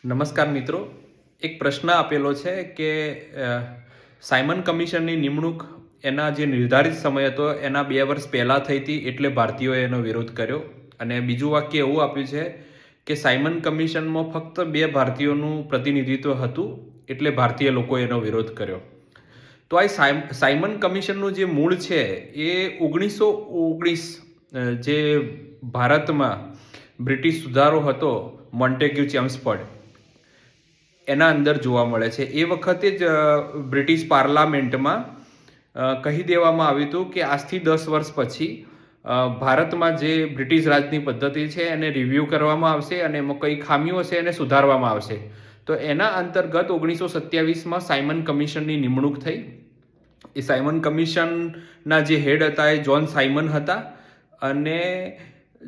નમસ્કાર મિત્રો, એક પ્રશ્ન આપેલો છે કે સાયમન કમિશનની નિમણૂક એના જે નિર્ધારિત સમય હતો એના 2 વર્ષ પહેલાં થઈ હતી, એટલે ભારતીયોએ એનો વિરોધ કર્યો. અને બીજું વાક્ય એવું આપ્યું છે કે સાયમન કમિશનમાં ફક્ત 2 ભારતીયોનું પ્રતિનિધિત્વ હતું, એટલે ભારતીય લોકોએ એનો વિરોધ કર્યો. તો આ સાયમન કમિશનનું જે મૂળ છે એ 1919 જે ભારતમાં બ્રિટિશ સુધારો હતો મોન્ટેગ્યુ ચેમ્સફોર્ડ એના અંદર જોવા મળે છે. એ વખતે જ બ્રિટિશ પાર્લામેન્ટમાં કહી દેવામાં આવ્યું હતું કે આજથી 10 વર્ષ પછી ભારતમાં જે બ્રિટિશ રાજની પદ્ધતિ છે એને રિવ્યૂ કરવામાં આવશે અને એમાં કઈ ખામીઓ છે એને સુધારવામાં આવશે. તો એના અંતર્ગત 1927માં સાયમન કમિશનની નિમણૂક થઈ. એ સાયમન કમિશનના જે હેડ હતા એ જોન સાયમન હતા. અને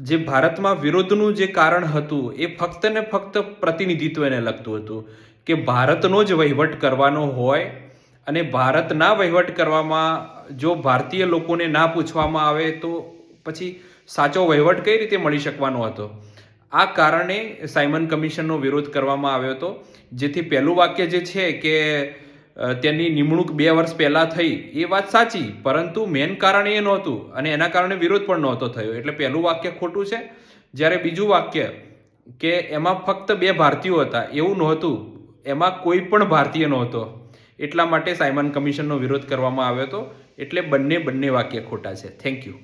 જે ભારતમાં વિરોધનું જે કારણ હતું એ ફક્ત ને ફક્ત પ્રતિનિધિત્વને લગતું હતું કે ભારતનો જ વહીવટ કરવાનો હોય અને ભારતના વહીવટ કરવામાં જો ભારતીય લોકોને ના પૂછવામાં આવે તો પછી સાચો વહીવટ કઈ રીતે મળી શકવાનો હતો. આ કારણે સાયમન કમિશનનો વિરોધ કરવામાં આવ્યો હતો. જેથી પહેલું વાક્ય જે છે કે તેની નિમણૂક 2 વર્ષ પહેલાં થઈ એ વાત સાચી, પરંતુ મેન કારણ એ નહોતું અને એના કારણે વિરોધ પણ નહોતો થયો. એટલે પહેલું વાક્ય ખોટું છે. જ્યારે બીજું વાક્ય કે એમાં ફક્ત 2 ભારતીયો હતા એવું નહોતું, એમાં કોઈ પણ ભારતીય નહોતો, એટલા માટે સાયમન કમિશનનો વિરોધ કરવામાં આવ્યો હતો. એટલે બંને વાક્ય ખોટા છે. Thank you.